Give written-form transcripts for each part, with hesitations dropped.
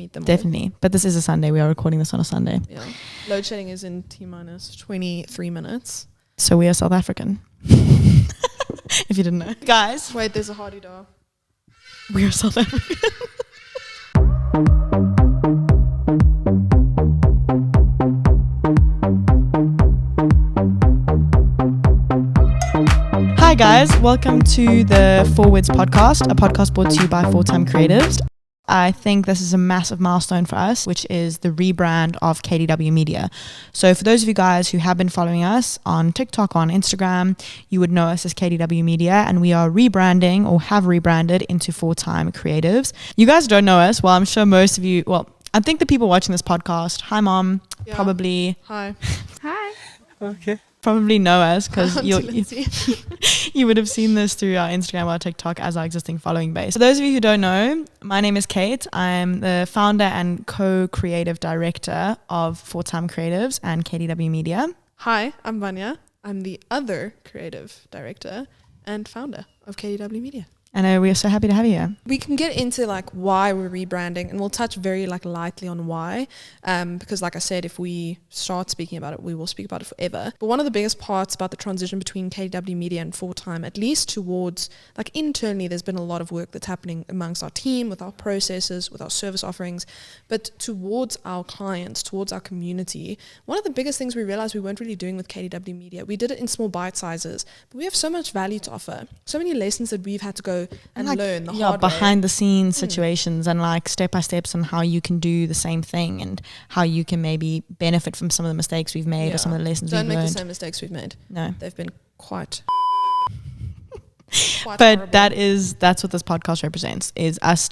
meet them all. Definitely. But this is a Sunday. We are recording this on a Sunday. Yeah. Load shedding is in T-minus 23 minutes. So we are South African. If you didn't know. Guys. Wait, there's a hardy door. We are South African. Hi guys, welcome to the 4Words podcast, a podcast brought to you by 4TimeCreatives. I think this is a massive milestone for us, which is the rebrand of KDW Media. So for those of you guys who have been following us on TikTok, on Instagram, you would know us as KDW Media, and we are rebranding or have rebranded into 4TimeCreatives. You guys don't know us. Well, I'm sure most of you, I think the people watching this podcast, hi mom, probably. Hi. Hi. Okay. Probably know us because you would have seen this through our Instagram or our TikTok as our existing following base. For those of you who don't know, my name is Kate. I'm the founder and co-creative director of 4TimeCreatives and KDW Media. Hi, I'm Vanya. I'm the other creative director and founder of KDW Media. And we are so happy to have you here. We can get into why we're rebranding, and we'll touch very lightly on why, because like I said, if we start speaking about it, we will speak about it forever. But one of the biggest parts about the transition between KDW Media and 4Time, at least towards internally, there's been a lot of work that's happening amongst our team, with our processes, with our service offerings, but towards our clients, towards our community. One of the biggest things we realized we weren't really doing with KDW Media, we did it in small bite sizes, but we have so much value to offer, so many lessons that we've had to go and learn the hard way. Behind the scenes situations and step by steps on how you can do the same thing and how you can maybe benefit from some of the mistakes we've made or some of the lessons we've learned. Don't make the same mistakes we've made. No. They've been quite but horrible. that's what this podcast represents, is us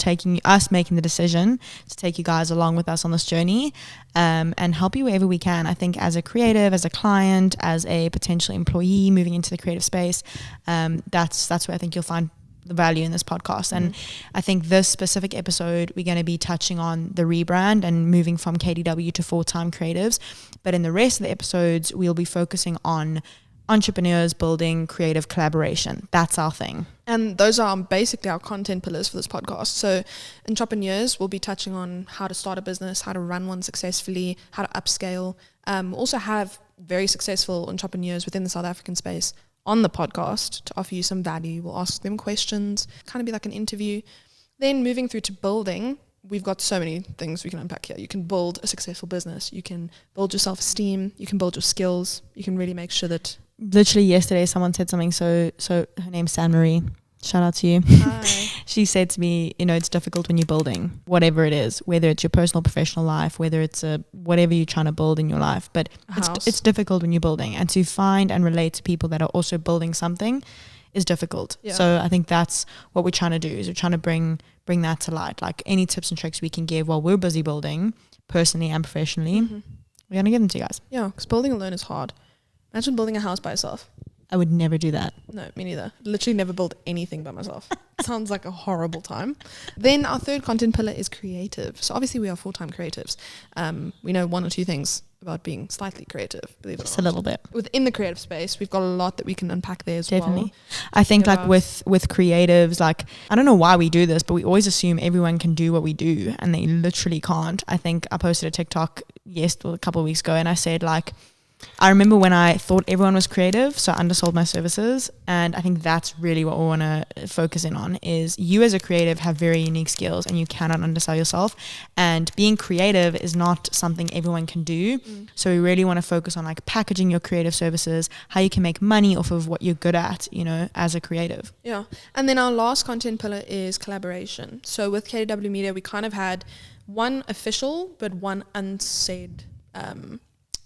making the decision to take you guys along with us on this journey, and help you wherever we can. I think as a creative, as a client, as a potential employee moving into the creative space, that's where I think you'll find the value in this podcast. And I think this specific episode, we're going to be touching on the rebrand and moving from KDW to 4TimeCreatives. But in the rest of the episodes, we'll be focusing on entrepreneurs building creative collaboration. That's our thing. And those are basically our content pillars for this podcast. So entrepreneurs will be touching on how to start a business, how to run one successfully, how to upscale. Also have very successful entrepreneurs within the South African space on the podcast to offer you some value. We'll ask them questions, kind of be like an interview. Then moving through to building, we've got so many things we can unpack here. You can build a successful business. You can build your self-esteem. You can build your skills. You can really make sure that... Literally yesterday, someone said something. So her name's San Marie. Shout out to you. Hi. She said to me, it's difficult when you're building, whatever it is, whether it's your personal, professional life, whether it's whatever you're trying to build in your life, but it's difficult when you're building, and to find and relate to people that are also building something is difficult. Yeah. So I think that's what we're trying to do, is we're trying to bring that to light. Any tips and tricks we can give while we're busy building, personally and professionally, we're going to give them to you guys. Yeah, because building alone is hard. Imagine building a house by yourself. I would never do that. No, me neither. Literally never build anything by myself. Sounds like a horrible time. Then our third content pillar is creative. So obviously we are 4TimeCreatives. We know one or two things about being slightly creative, believe it or not. Just a little bit. Within the creative space, we've got a lot that we can unpack there as well. Definitely. I think with creatives, I don't know why we do this, but we always assume everyone can do what we do, and they literally can't. I think I posted a TikTok a couple of weeks ago, and I said I remember when I thought everyone was creative, so I undersold my services, and I think that's really what we want to focus in on, is you as a creative have very unique skills and you cannot undersell yourself, and being creative is not something everyone can do. So we really want to focus on packaging your creative services, how you can make money off of what you're good at, as a creative. Yeah. And then our last content pillar is collaboration. So with KDW Media, we kind of had one official but one unsaid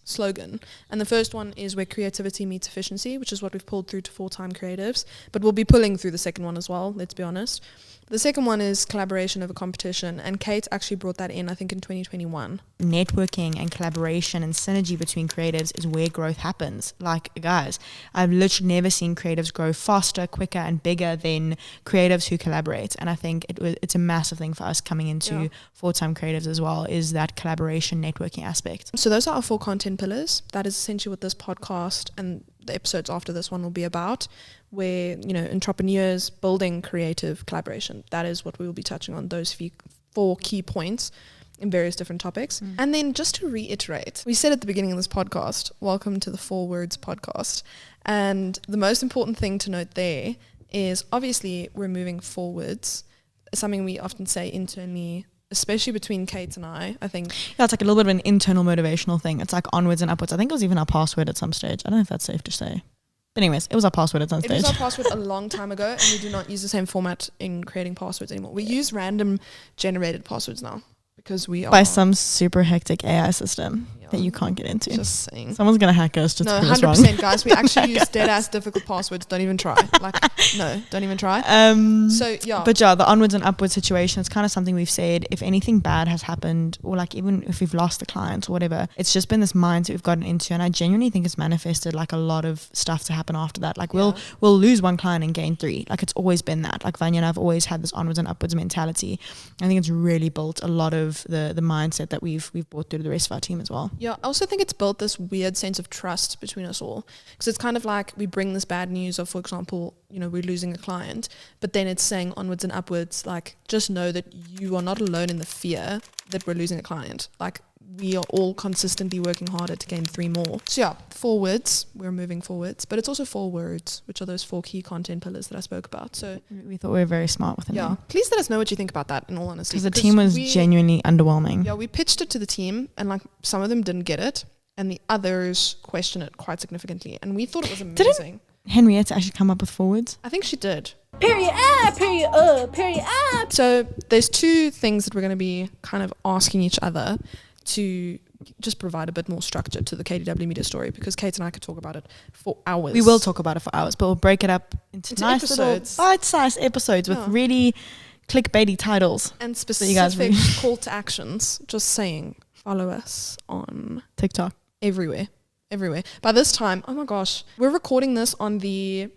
slogan, and the first one is where creativity meets efficiency, which is what we've pulled through to 4TimeCreatives, but we'll be pulling through the second one as well, let's be honest. The second one is collaboration over competition, and Kate actually brought that in, I think, in 2021. Networking and collaboration and synergy between creatives is where growth happens. Guys, I've literally never seen creatives grow faster, quicker, and bigger than creatives who collaborate. And I think it's a massive thing for us coming into 4TimeCreatives as well, is that collaboration, networking aspect. So those are our 4 content pillars. That is essentially what this podcast and the episodes after this one will be about, where, entrepreneurs building creative collaboration. That is what we will be touching on, those 4 key points. in various different topics. And then just to reiterate, we said at the beginning of this podcast, welcome to the 4Words podcast. And the most important thing to note there is obviously we're moving forwards. Something we often say internally, especially between Kate and I think. Yeah, it's like a little bit of an internal motivational thing. It's like onwards and upwards. I think it was even our password at some stage. I don't know if that's safe to say. But anyways, it was our password at some stage. It was our password a long time ago, and we do not use the same format in creating passwords anymore. We use random generated passwords now because we are... By some super hectic AI system that you can't get into. Just saying. Someone's going to hack us just no, to prove us 100%, wrong. guys. We actually use dead-ass difficult passwords. Don't even try. No, don't even try. So, yeah. But yeah, the onwards and upwards situation, it's kind of something we've said. If anything bad has happened, or like even if we've lost the clients or whatever, it's just been this mindset we've gotten into. And I genuinely think it's manifested like a lot of stuff to happen after that. Like we'll lose one client and gain 3. Like it's always been that. Like Vanya and I've always had this onwards and upwards mentality. I think it's really built a lot of the mindset that we've brought through to the rest of our team as well. Yeah, I also think it's built this weird sense of trust between us all, because it's kind of like we bring this bad news of, for example, we're losing a client, but then it's saying onwards and upwards, like just know that you are not alone in the fear that we're losing a client. Like we are all consistently working harder to gain 3 more. So yeah, 4Words, we're moving forwards, but it's also 4Words, which are those 4 key content pillars that I spoke about. So we thought we were very smart with the name. Please let us know what you think about that, in all honesty. Because the team was genuinely underwhelming. Yeah, we pitched it to the team, and like some of them didn't get it, and the others questioned it quite significantly, and we thought it was amazing. Didn't Henrietta actually come up with 4Words? I think she did. Period period. So there's 2 things that we're going to be kind of asking each other to just provide a bit more structure to the KDW Media story, because Kate and I could talk about it for hours. We will talk about it for hours, but we'll break it up into nice episodes. little bite-sized episodes with really clickbaity titles. And specific call to actions. Just saying, follow us on TikTok. Everywhere. By this time, oh my gosh, we're recording this on the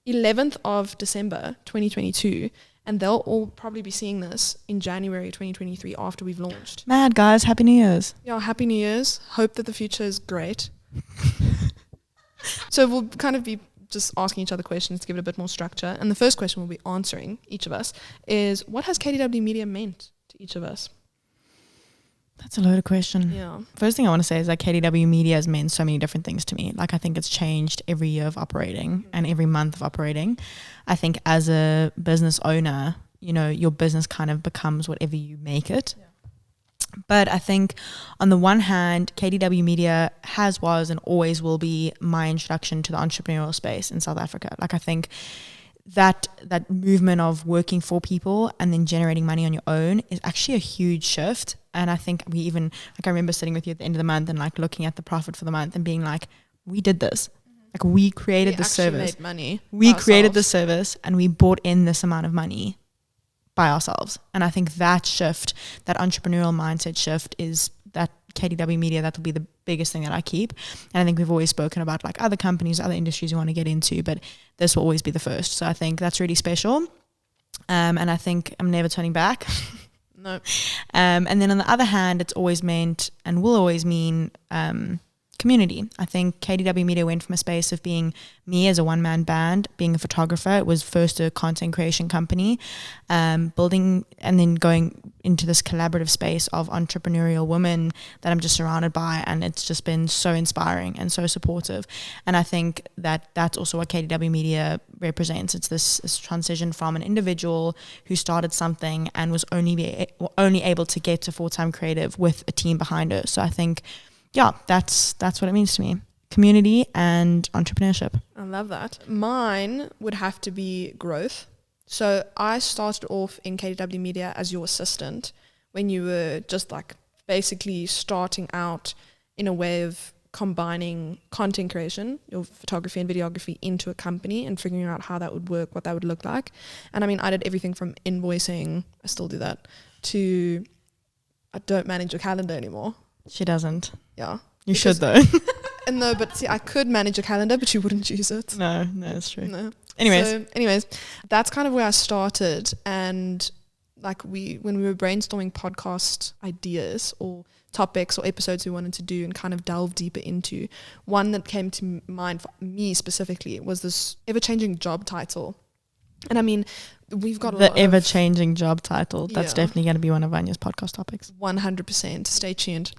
11th of December 2022, and they'll all probably be seeing this in January 2023 after we've launched. Mad, guys. Happy New Year's. Yeah, Happy New Year's. Hope that the future is great. So we'll kind of be just asking each other questions to give it a bit more structure. And the first question we'll be answering, each of us, is what has KDW Media meant to each of us? That's a loaded question. Yeah. First thing I want to say is that KDW Media has meant so many different things to me. Like I think it's changed every year of operating and every month of operating. I think as a business owner, your business kind of becomes whatever you make it. Yeah. But I think on the one hand, KDW Media was and always will be my introduction to the entrepreneurial space in South Africa. Like I think that movement of working for people and then generating money on your own is actually a huge shift. And I think we even, like I remember sitting with you at the end of the month and like looking at the profit for the month and being like, we did this. Like we created the service. Made money. We created the service and we brought in this amount of money by ourselves. And I think that shift, that entrepreneurial mindset shift, is that KDW Media, that will be the biggest thing that I keep. And I think we've always spoken about like other companies, other industries we want to get into, but this will always be the first. So I think that's really special. And I think I'm never turning back. No. And then on the other hand, it's always meant and will always mean community. I think KDW Media went from a space of being me as a one-man band, being a photographer. It was first a content creation company, building and then going into this collaborative space of entrepreneurial women that I'm just surrounded by, and it's just been so inspiring and so supportive. And I think that that's also what KDW Media represents. It's this transition from an individual who started something and was only able to get to 4TimeCreative with a team behind her. So I think that's what it means to me. Community and entrepreneurship. I love that. Mine would have to be growth. So I started off in KDW Media as your assistant when you were just like basically starting out in a way of combining content creation, your photography and videography, into a company and figuring out how that would work, what that would look like. And I mean, I did everything from invoicing, I still do that, to I don't manage your calendar anymore. She doesn't. Yeah. You should though. And no, but see, I could manage a calendar, but you wouldn't use it. No, that's true. No. Anyways, that's kind of where I started. And like when we were brainstorming podcast ideas or topics or episodes we wanted to do and kind of delve deeper into, one that came to mind for me specifically was this ever-changing job title And I mean, we've got the ever-changing job title. That's Yeah. definitely going to be one of Vanya's podcast topics. 100%. Stay tuned.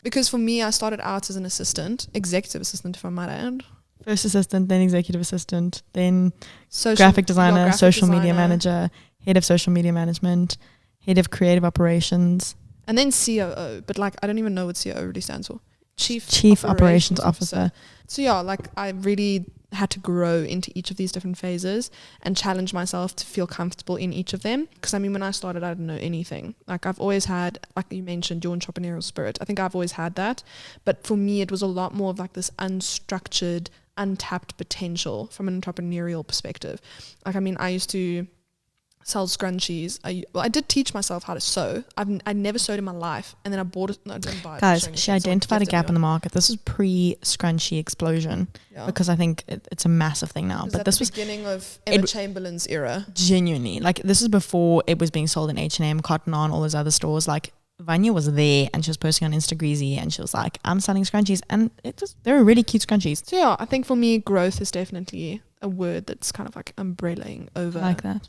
Because for me, I started out as an assistant, executive assistant, if I might add. First assistant, then executive assistant, then Social, graphic designer, graphic social media designer, manager, head of social media management, head of creative operations. and then COO. But like, I don't even know what COO really stands for. Chief Operations Officer. So yeah, like I really had to grow into each of these different phases and challenge myself to feel comfortable in each of them. Because I mean, when I started, I didn't know anything. Like I've always had, like you mentioned, your entrepreneurial spirit. I think I've always had that. But for me, it was a lot more of like this unstructured, untapped potential from an entrepreneurial perspective. Like, I mean, I used to sell scrunchies. I did teach myself how to sew. I never sewed in my life, and then I bought it. No, I didn't buy it. Guys, she identified a gap in the market. This was pre-scrunchie explosion, because I think it's a massive thing now. But this was the beginning of Emma Chamberlain's era. Genuinely, like this is before it was being sold in H&M, Cotton On, all those other stores. Like Vanya was there, and she was posting on Instagreasy, and she was like, "I'm selling scrunchies," and they were really cute scrunchies. So yeah, I think for me, growth is definitely a word that's kind of like umbrelling over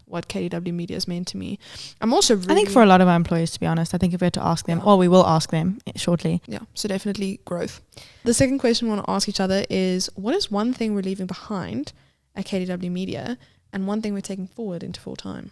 what KDW Media has meant to me. I'm also really, I think for a lot of our employees, to be honest, I think if we had to ask them, we will ask them shortly. Yeah, so definitely growth. The second question we want to ask each other is, what is one thing we're leaving behind at KDW Media and one thing we're taking forward into full time?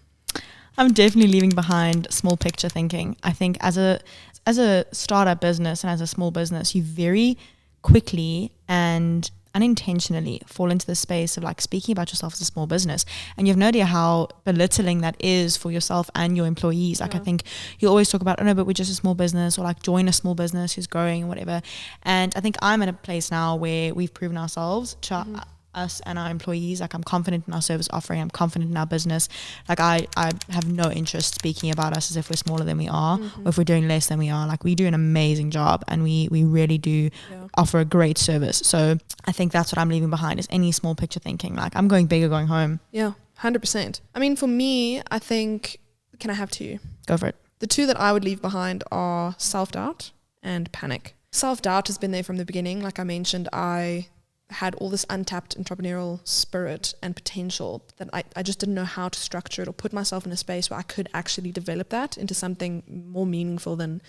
I'm definitely leaving behind small picture thinking. I think as a startup business and as a small business, you very quickly and unintentionally fall into the space of like speaking about yourself as a small business, and you have no idea how belittling that is for yourself and your employees. Like I think you always talk about, oh no, but we're just a small business, or like join a small business who's growing and whatever. And I think I'm at a place now where we've proven ourselves to us and our employees. Like I'm confident in our service offering, I'm confident in our business. Like I have no interest speaking about us as if we're smaller than we are, or if we're doing less than we are. Like we do an amazing job, and we really do offer a great service. So I think that's what I'm leaving behind, is any small picture thinking. Like I'm going big or going home. Yeah, 100%. I mean, for me, I think, can I have two? Go for it. The two that I would leave behind are self-doubt and panic. Self-doubt has been there from the beginning. Like I mentioned, I had all this untapped entrepreneurial spirit and potential that I just didn't know how to structure it or put myself in a space where I could actually develop that into something more meaningful than,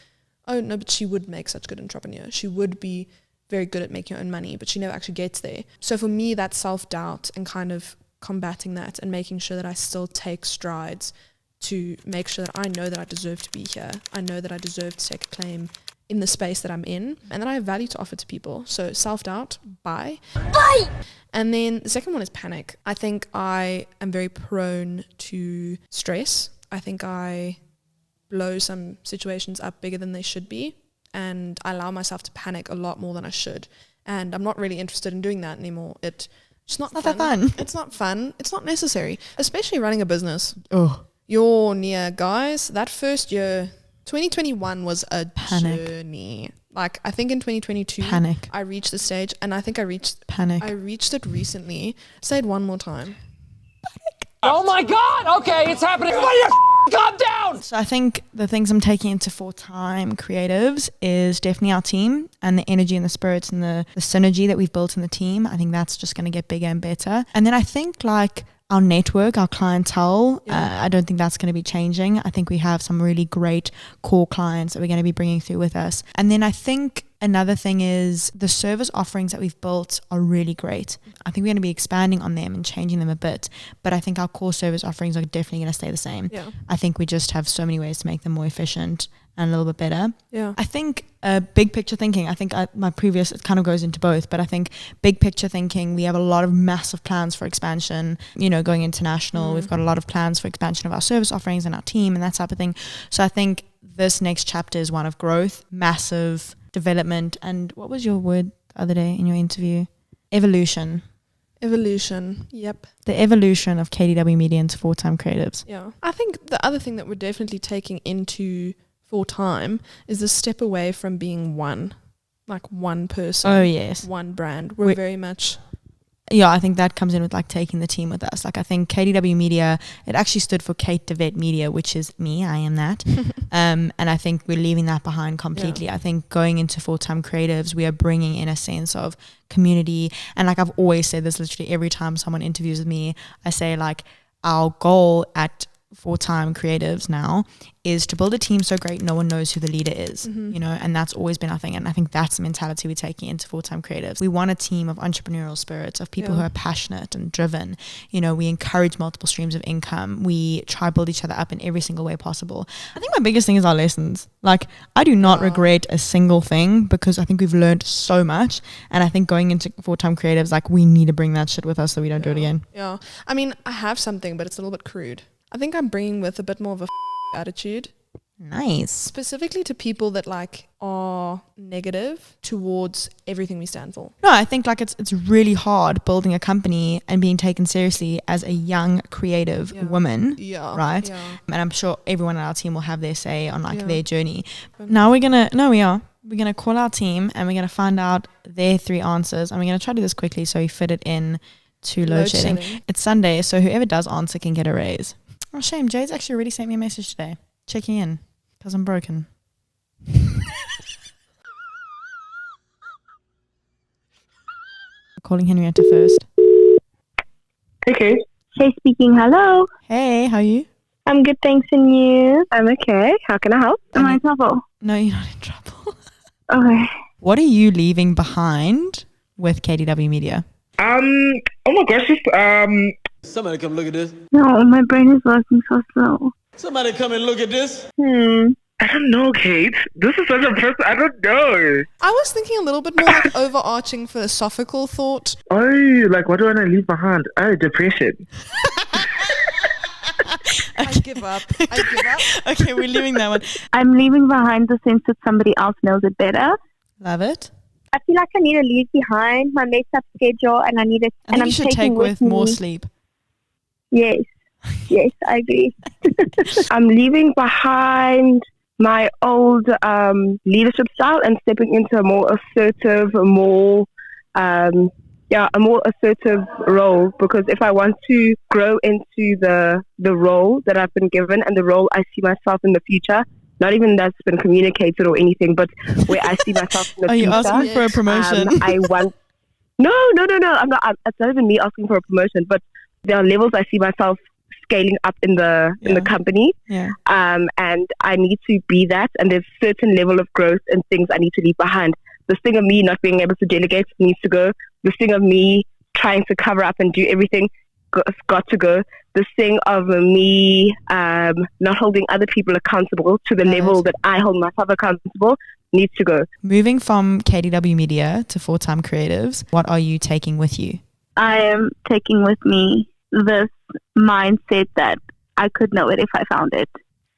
oh no, but she would make such good entrepreneur. She would be very good at making her own money, but she never actually gets there. So for me, that self-doubt and kind of combating that and making sure that I still take strides to make sure that I know that I deserve to be here. I know that I deserve to take a claim in the space that I'm in, and that I have value to offer to people. So self-doubt, bye. And then the second one is panic. I think I am very prone to stress. I think I blow some situations up bigger than they should be, and I allow myself to panic a lot more than I should. And I'm not really interested in doing that anymore. It's not that fun. It's not fun. It's not necessary, especially running a business. Oh, You're near, guys. That first year, 2021 was a journey. Like I think in 2022, I reached the stage, and I think I reached it recently. Say it one more time. Oh my God! Okay, it's happening. Everybody, calm down. So I think the things I'm taking into 4TimeCreatives is definitely our team and the energy and the spirits and the synergy that we've built in the team. I think that's just going to get bigger and better. And then I think like our network, our clientele, I don't think that's going to be changing. I think we have some really great core clients that we're going to be bringing through with us. And then I think another thing is the service offerings that we've built are really great. I think we're going to be expanding on them and changing them a bit, but I think our core service offerings are definitely going to stay the same. I think we just have so many ways to make them more efficient and a little bit better. I think big picture thinking, I think my previous, it kind of goes into both, but I think big picture thinking, we have a lot of massive plans for expansion, going international. We've got a lot of plans for expansion of our service offerings and our team and that type of thing. So I think this next chapter is one of growth, massive development, and what was your word the other day in your interview? Evolution. Yep. The evolution of KDW Media into 4TimeCreatives. Yeah. I think the other thing that we're definitely taking into full time is the step away from being one person. Oh yes. One brand. We're very much. Yeah, I think that comes in with like taking the team with us. Like I think KDW Media, it actually stood for KDW Media, which is me. I am that. And I think we're leaving that behind completely. I think going into 4TimeCreatives, we are bringing in a sense of community. And like I've always said this literally every time someone interviews with me, I say like, our goal at 4TimeCreatives now is to build a team so great no one knows who the leader is, you know, and that's always been our thing. And I think that's the mentality we're taking into 4TimeCreatives. We want a team of entrepreneurial spirits, of people who are passionate and driven. You know, we encourage multiple streams of income. We try to build each other up in every single way possible. I think my biggest thing is our lessons. Like, I do not regret a single thing because I think we've learned so much. And I think going into 4TimeCreatives, like, we need to bring that shit with us so we don't do it again. Yeah. I mean, I have something, but it's a little bit crude. I think I'm bringing with a bit more of a attitude. Nice. Specifically to people that like are negative towards everything we stand for. No, I think like it's really hard building a company and being taken seriously as a young creative woman, right? Yeah. And I'm sure everyone on our team will have their say on like their journey. Now we're gonna call our team and we're gonna find out their 3 answers, and we're gonna try to do this quickly so we fit it in to load shedding. It's Sunday, so whoever does answer can get a raise. Oh, shame. Jade's actually already sent me a message today, checking in, because I'm broken. Calling Henrietta first. Okay. Hey, speaking. Hello. Hey, how are you? I'm good, thanks, and you? I'm okay. How can I help? Am I in trouble? No, you're not in trouble. Okay. What are you leaving behind with KDW Media? Oh my gosh, Somebody come look at this. No, my brain is working so slow. Somebody come and look at this. I don't know, Kate. This is such a person. I don't know. I was thinking a little bit more like overarching philosophical thought. Oh, like what do I want to leave behind? Oh, depression. I give up. Okay, we're leaving that one. I'm leaving behind the sense that somebody else knows it better. Love it. I feel like I need to leave behind my messed up schedule, and I need it. I think you should take with more sleep. Yes, I agree. I'm leaving behind my old leadership style and stepping into a more assertive, a more assertive role, because if I want to grow into the role that I've been given and the role I see myself in the future, not even that's been communicated or anything, but where I see myself in the future. Are you asking for a promotion? I want... No. I'm not. It's not even me asking for a promotion, but there are levels I see myself scaling up in the company. Yeah. And I need to be that. And there's a certain level of growth and things I need to leave behind. This thing of me not being able to delegate needs to go. This thing of me trying to cover up and do everything got to go. This thing of me not holding other people accountable to the level that I hold myself accountable needs to go. Moving from KDW Media to 4TimeCreatives, what are you taking with you? I am taking with me this mindset that I could know it if I found it.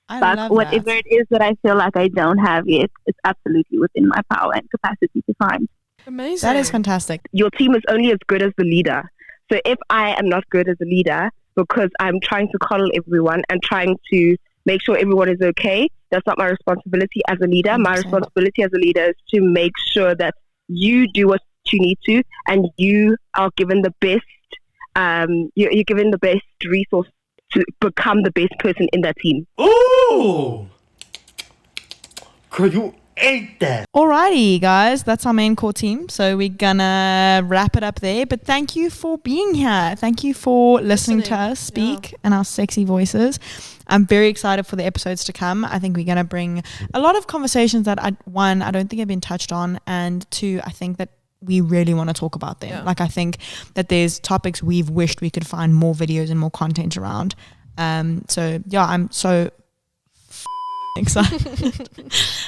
But whatever it is that I feel like I don't have yet, it's absolutely within my power and capacity to find. Amazing. That is fantastic. Your team is only as good as the leader. So if I am not good as a leader because I'm trying to coddle everyone and trying to make sure everyone is okay, that's not my responsibility as a leader. 100%. My responsibility as a leader is to make sure that you do what you need to and you are given the best you're given the best resource to become the best person in that team. Ooh! Girl, you ate that. Alrighty, guys, that's our main core team. So we're gonna wrap it up there. But thank you for being here. Thank you for listening to us speak and our sexy voices. I'm very excited for the episodes to come. I think we're gonna bring a lot of conversations that I don't think have been touched on, and 2, I think that we really want to talk about them. Like, I think that there's topics we've wished we could find more videos and more content around. So yeah, I'm so excited.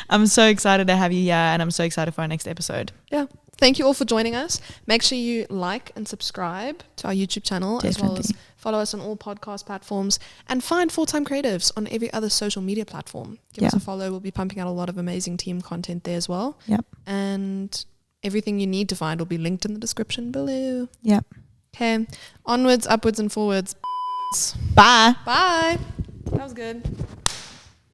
I'm so excited to have you here, and I'm so excited for our next episode. Yeah. Thank you all for joining us. Make sure you like and subscribe to our YouTube channel, as well as follow us on all podcast platforms, and find 4TimeCreatives on every other social media platform. Give us a follow. We'll be pumping out a lot of amazing team content there as well. Yep. And everything you need to find will be linked in the description below. Yep. Okay. Onwards, upwards, and forwards. Bye. Bye. That was good.